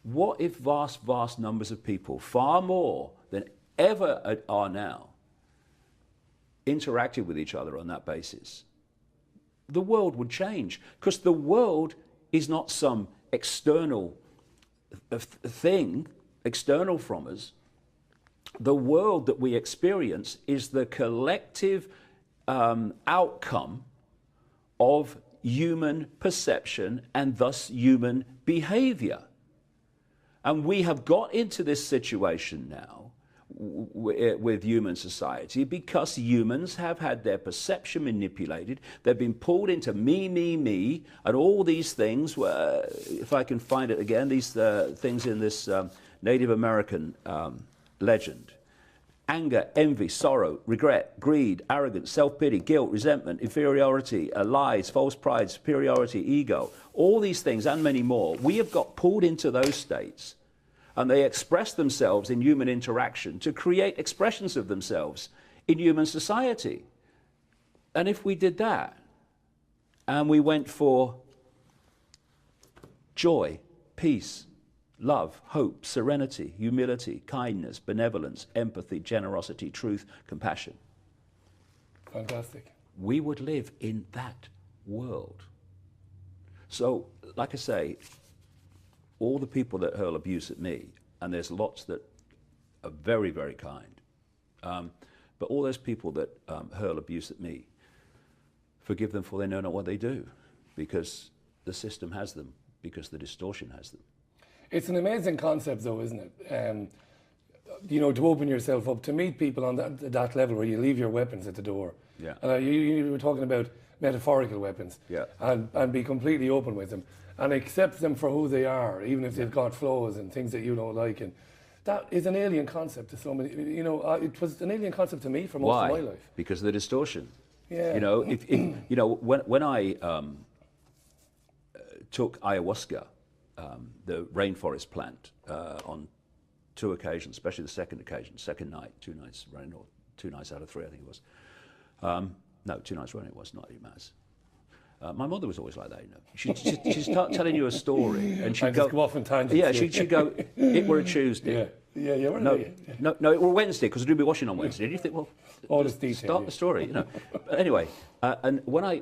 What if vast, vast numbers of people, far more than ever are now, interacted with each other on that basis? The world would change, because the world is not some external thing, external from us. The world that we experience is the collective outcome of human perception and thus human behavior. And we have got into this situation now with human society because humans have had their perception manipulated. They've been pulled into me, and all these things, if I can find it again, these things in this Native American legend. Anger, envy, sorrow, regret, greed, arrogance, self-pity, guilt, resentment, inferiority, lies, false pride, superiority, ego, all these things and many more. We have got pulled into those states, and they express themselves in human interaction to create expressions of themselves in human society. And if we did that, and we went for joy, peace, love, hope, serenity, humility, kindness, benevolence, empathy, generosity, truth, compassion. Fantastic. We would live in that world. So, like I say, all the people that hurl abuse at me, and there's lots that are very, very kind, but all those people that hurl abuse at me, forgive them for they know not what they do, because the system has them, because the distortion has them. It's an amazing concept, though, isn't it? You know, to open yourself up, to meet people on that level where you leave your weapons at the door. Yeah. You were talking about metaphorical weapons. Yeah. And be completely open with them and accept them for who they are, even if they've got flaws and things that you don't like. And that is an alien concept to so many. You know, it was an alien concept to me for most of my life. Because of the distortion. Yeah. You know, if you know, when I took ayahuasca, the rainforest plant, on 2 occasions, especially the second night, 2 nights running, or 2 nights out of 3, I think it was. No, 2 nights running it was, not even mass. My mother was always like that, you know. She'd start telling you a story, and she'd go off on tangents. Yeah, she'd go, it were a Tuesday. Yeah. No, it were Wednesday, because I'd do my washing on Wednesday. And you think, well, all this detail, start the story, you know. But anyway, and when I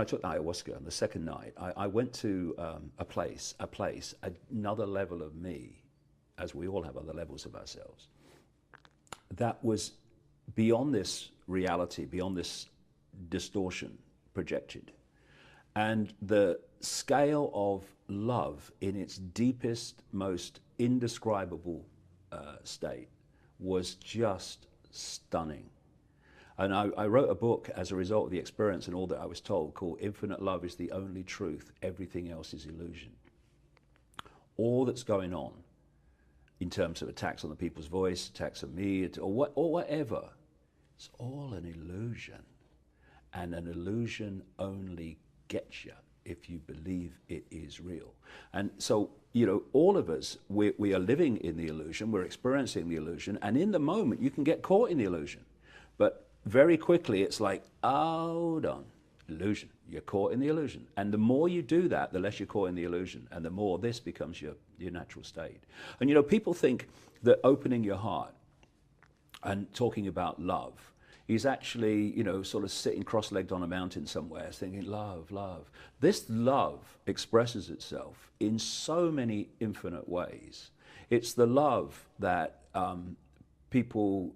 took the ayahuasca on the second night, I went to a place, another level of me, as we all have other levels of ourselves, that was beyond this reality, beyond this distortion projected. And the scale of love in its deepest, most indescribable state was just stunning. And I wrote a book as a result of the experience and all that I was told, called Infinite Love is the Only Truth. Everything else is illusion. All that's going on in terms of attacks on the people's voice, attacks on me, or whatever, it's all an illusion. And an illusion only gets you if you believe it is real. And so, you know, all of us, we are living in the illusion, we're experiencing the illusion, and in the moment you can get caught in the illusion. But very quickly it's like, hold on, illusion, you're caught in the illusion. And the more you do that, the less you're caught in the illusion, and the more this becomes your natural state. And you know, people think that opening your heart and talking about love is actually, you know, sort of sitting cross-legged on a mountain somewhere thinking, love, love. This love expresses itself in so many infinite ways. It's the love that people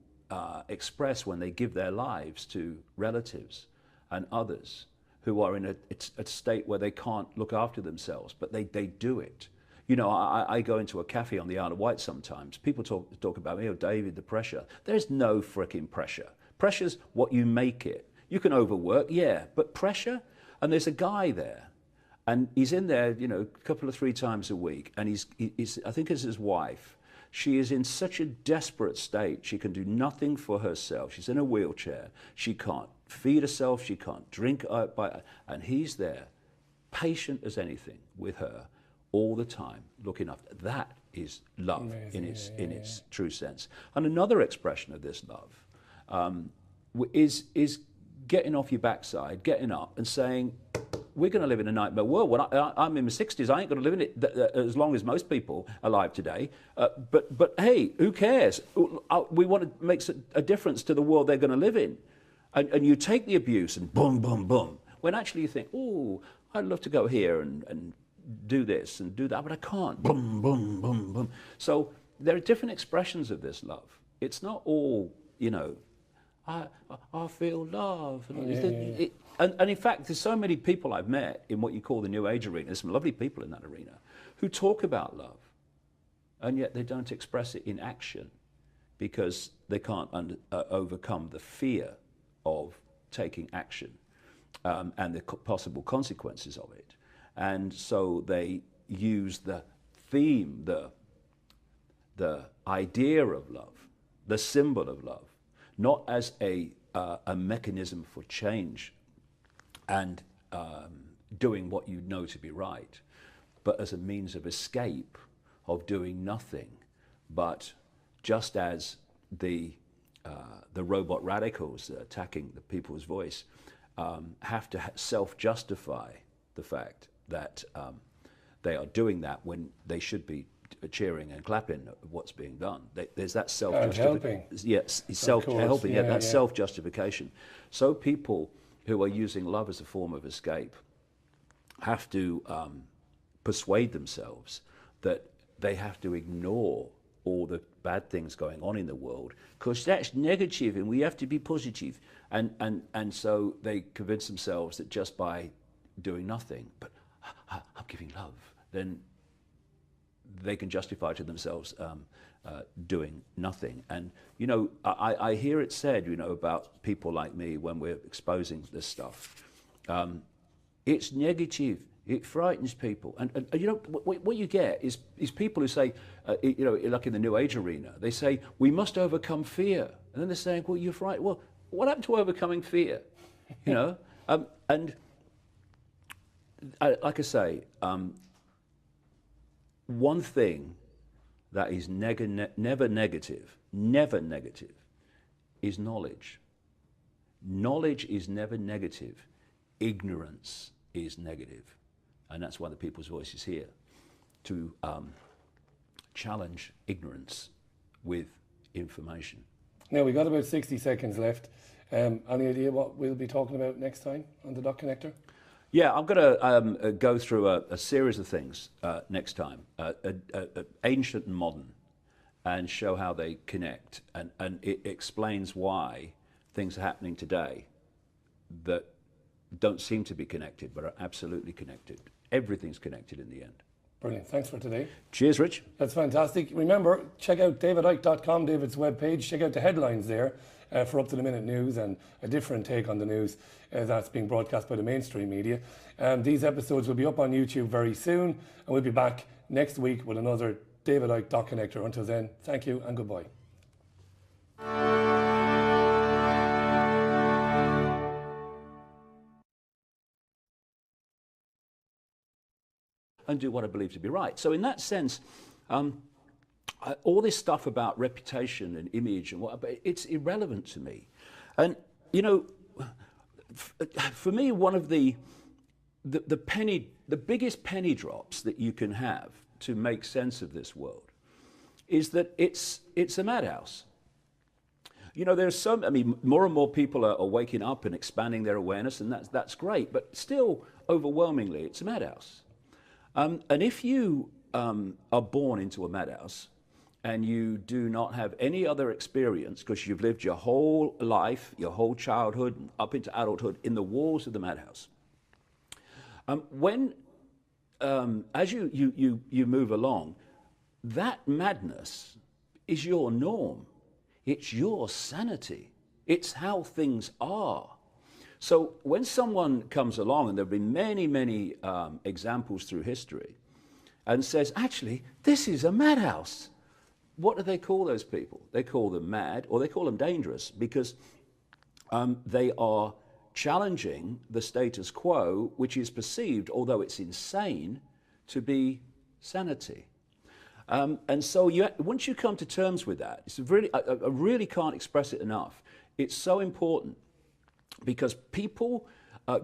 express when they give their lives to relatives and others who are in a state where they can't look after themselves, but they do it. You know, I go into a cafe on the Isle of Wight sometimes. People talk about me, oh, David, the pressure. There's no frickin' pressure. Pressure's what you make it. You can overwork, yeah, but pressure? And there's a guy there, and he's in there, you know, a couple of 3 times a week, and he's I think it's his wife. She is in such a desperate state, she can do nothing for herself. She's in a wheelchair. She can't feed herself, she can't drink, and he's there, patient as anything with her all the time, looking after. That is love. Amazing. in its true sense. And another expression of this love is getting off your backside, getting up and saying, we're going to live in a nightmare world. When I'm in my 60s, I ain't going to live in it as long as most people alive today. But hey, who cares? We want to make a difference to the world they're going to live in. And you take the abuse and boom, boom, boom. When actually you think, oh, I'd love to go here and do this and do that, but I can't. Boom, boom, boom, boom. So there are different expressions of this love. It's not all, you know, I feel love. And in fact, there's so many people I've met in what you call the New Age arena. There's some lovely people in that arena who talk about love, and yet they don't express it in action because they can't overcome the fear of taking action and the possible consequences of it. And so they use the theme, the idea of love, the symbol of love, not as a mechanism for change and doing what you know to be right, but as a means of escape, of doing nothing. But just as the robot radicals attacking the people's voice have to self-justify the fact that they are doing that when they should be cheering and clapping at what's being done. There's that self-justification. Yes, self-helping. Yeah, that's self-justification. So people who are using love as a form of escape have to persuade themselves that they have to ignore all the bad things going on in the world because that's negative and we have to be positive. And so they convince themselves that just by doing nothing, but I'm giving love, then they can justify to themselves doing nothing. And, you know, I hear it said, you know, about people like me when we're exposing this stuff. It's negative. It frightens people. And you know, what you get is people who say, you know, like in the New Age arena, they say, we must overcome fear. And then they're saying, well, you're frightened. Well, what happened to overcoming fear? You know? And like I say, one thing that is never negative, is knowledge. Knowledge is never negative. Ignorance is negative. And that's why the People's Voice is here, to challenge ignorance with information. Now, we've got about 60 seconds left. Any idea what we'll be talking about next time on the Dot Connector? Yeah, I'm going to go through a series of things next time, ancient and modern, and show how they connect. And it explains why things are happening today that don't seem to be connected, but are absolutely connected. Everything's connected in the end. Brilliant. Thanks for today. Cheers, Rich. That's fantastic. Remember, check out davidicke.com, David's webpage. Check out the headlines there for up-to-the-minute news and a different take on the news that's being broadcast by the mainstream media. These episodes will be up on YouTube very soon, and we'll be back next week with another David Icke Dot Connector. Until then, thank you and goodbye. And do what I believe to be right. So in that sense, all this stuff about reputation and image and what, it's irrelevant to me. And, you know, for me, one of the biggest penny drops that you can have to make sense of this world is that it's a madhouse. You know, more and more people are waking up and expanding their awareness, and that's great, but still, overwhelmingly, it's a madhouse. And if you are born into a madhouse and you do not have any other experience because you've lived your whole life, your whole childhood, up into adulthood in the walls of the madhouse, as you move along, that madness is your norm. It's your sanity. It's how things are. So when someone comes along, and there have been many, many examples through history, and says, actually, this is a madhouse, what do they call those people? They call them mad, or they call them dangerous, because they are challenging the status quo, which is perceived, although it's insane, to be sanity. And so once you come to terms with that, it's really, I really can't express it enough. It's so important. Because people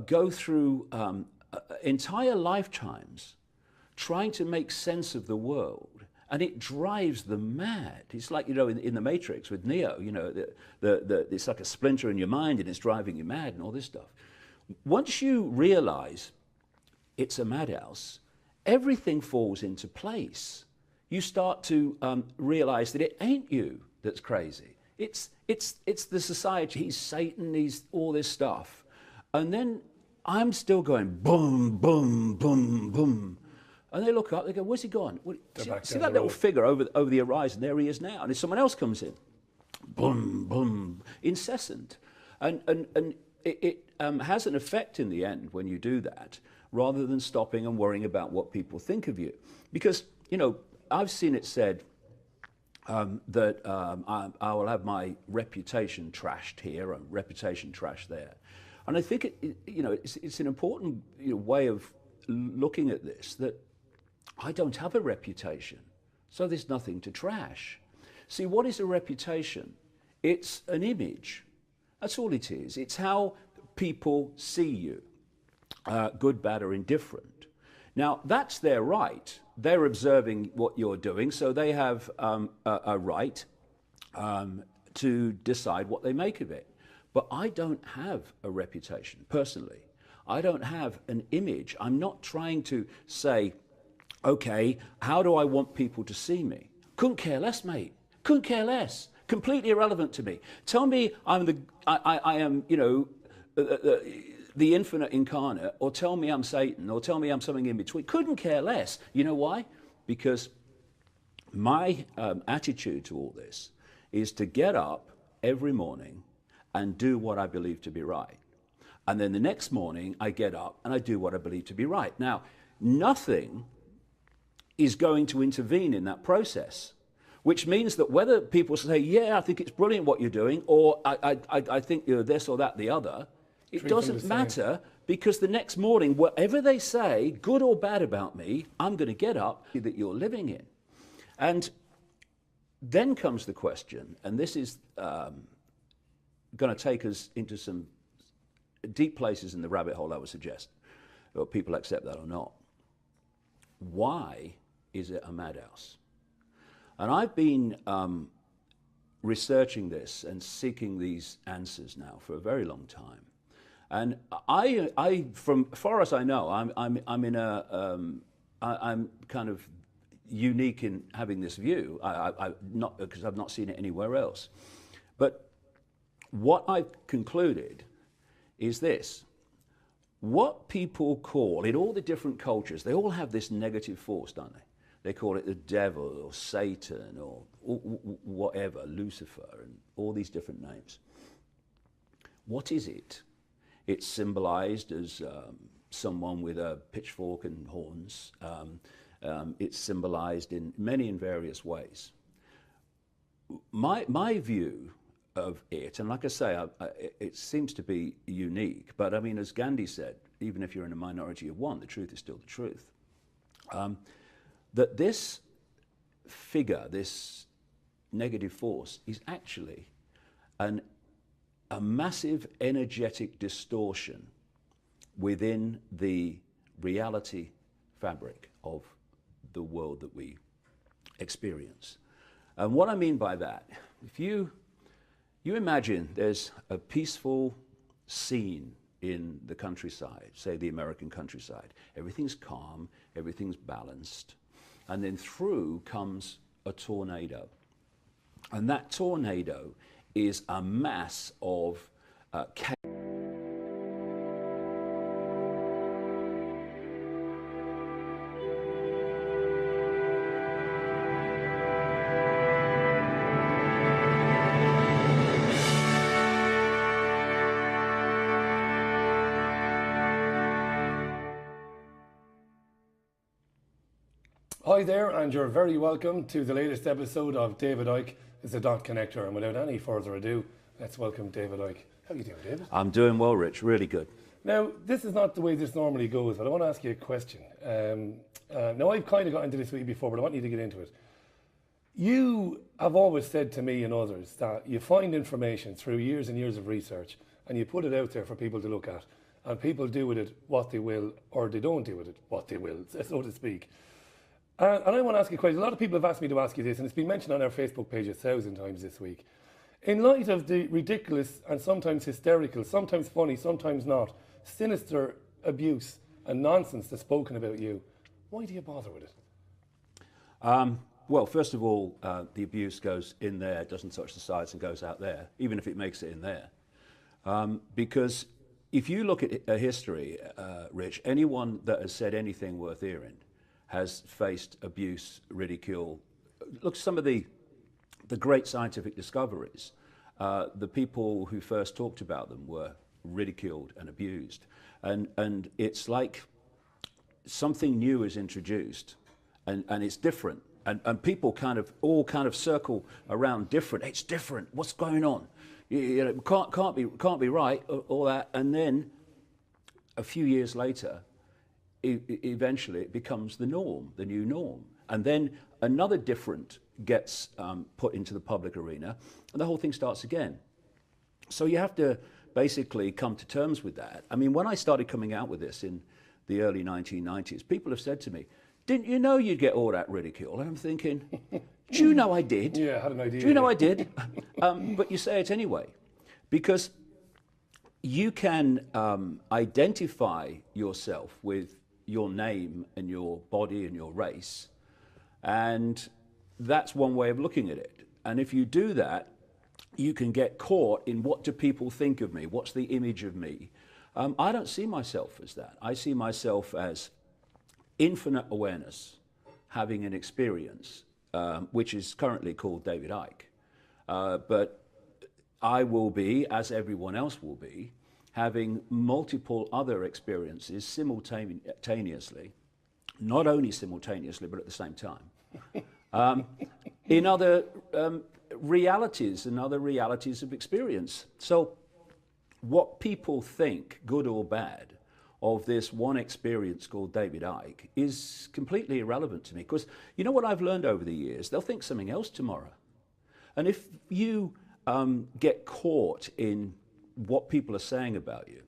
go through entire lifetimes trying to make sense of the world, and it drives them mad. It's like, you know, in the Matrix with Neo, you know, it's like a splinter in your mind and it's driving you mad and all this stuff. Once you realize it's a madhouse, everything falls into place. You start to realize that it ain't you that's crazy. It's the society. He's Satan. He's all this stuff, and then I'm still going boom, boom, boom, boom, and they look up. They go, "Where's he gone?" Well, see that little figure over the horizon? There he is now, and if someone else comes in, boom, boom, incessant, and it has an effect in the end when you do that, rather than stopping and worrying about what people think of you, because you know I've seen it said. That I will have my reputation trashed here and reputation trashed there. And I think it's an important way of looking at this, that I don't have a reputation, so there's nothing to trash. See, what is a reputation? It's an image. That's all it is. It's how people see you, good, bad, or indifferent. Now, that's their right. They're observing what you're doing, so they have a right to decide what they make of it. But I don't have a reputation, personally. I don't have an image. I'm not trying to say, okay, how do I want people to see me? Couldn't care less, mate. Couldn't care less. Completely irrelevant to me. Tell me I am, you know, the infinite incarnate, or tell me I'm Satan, or tell me I'm something in between. Couldn't care less. You know why? Because my attitude to all this is to get up every morning and do what I believe to be right. And then the next morning I get up and I do what I believe to be right. Now, nothing is going to intervene in that process, which means that whether people say, yeah, I think it's brilliant what you're doing, or I think you're this or that, the other, it doesn't matter, because the next morning, whatever they say, good or bad about me, I'm going to get up that you're living in. And then comes the question, and this is going to take us into some deep places in the rabbit hole, I would suggest, whether people accept that or not. Why is it a madhouse? And I've been researching this and seeking these answers now for a very long time. And I, from far as I know, I'm in a, I'm kind of unique in having this view. Not because I've not seen it anywhere else. But what I've concluded is this: what people call, in all the different cultures, they all have this negative force, don't they? They call it the devil or Satan or whatever, Lucifer, and all these different names. What is it? It's symbolized as someone with a pitchfork and horns. It's symbolized in many and various ways. My view of it, and like I say, it seems to be unique, but I mean, as Gandhi said, even if you're in a minority of one, the truth is still the truth. That this figure, this negative force, is actually a massive energetic distortion within the reality fabric of the world that we experience. And what I mean by that, if you imagine there's a peaceful scene in the countryside, say the American countryside. Everything's calm, everything's balanced, and then through comes a tornado. And that tornado is a mass of chaos. Hi there, and you're very welcome to the latest episode of David Icke Dot Connector. And without any further ado, let's welcome David Icke. How are you doing, David? I'm doing well, Rich, really good. Now, this is not the way this normally goes, but I want to ask you a question. Now, I've kind of got into this with you before, but I want you to get into it. You have always said to me and others that you find information through years and years of research, and you put it out there for people to look at, and people do with it what they will, or they don't do with it what they will, so to speak. And I want to ask you a question. A lot of people have asked me to ask you this, and it's been mentioned on our Facebook page 1,000 times this week. In light of the ridiculous and sometimes hysterical, sometimes funny, sometimes not, sinister abuse and nonsense that's spoken about you, why do you bother with it? Well, first of all, the abuse goes in there, doesn't touch the sides and goes out there, even if it makes it in there. Because if you look at history, Rich, anyone that has said anything worth hearing has faced abuse, ridicule. Look, some of the great scientific discoveries, the people who first talked about them were ridiculed and abused. And it's like something new is introduced and it's different. And people all circle around different. It's different. What's going on? You know, can't be right, all that. And then a few years later, eventually it becomes the norm, the new norm. And then another different gets put into the public arena, and the whole thing starts again. So you have to basically come to terms with that. I mean, when I started coming out with this in the early 1990s, people have said to me, didn't you know you'd get all that ridicule? And I'm thinking, do you know I did? Yeah, I had an idea. Do you know I did? But you say it anyway, because you can identify yourself with your name and your body and your race, and that's one way of looking at it. And if you do that, you can get caught in what do people think of me, what's the image of me. I don't see myself as that. I see myself as infinite awareness, having an experience, which is currently called David Icke. But I will be, as everyone else will be, having multiple other experiences simultaneously, not only simultaneously, but at the same time, in other realities and other realities of experience. So what people think, good or bad, of this one experience called David Icke is completely irrelevant to me, because you know what I've learned over the years? They'll think something else tomorrow. And if you get caught in what people are saying about you,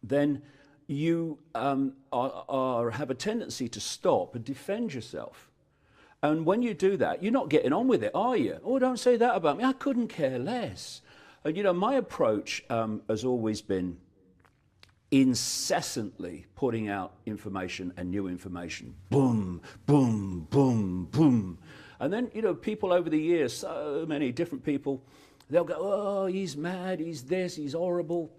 then you have a tendency to stop and defend yourself. And when you do that, you're not getting on with it, are you? Oh, don't say that about me. I couldn't care less. And you know, my approach has always been incessantly putting out information and new information. Boom, boom, boom, boom. And then, you know, people over the years, so many different people, they'll go, oh, he's mad, he's this, he's horrible.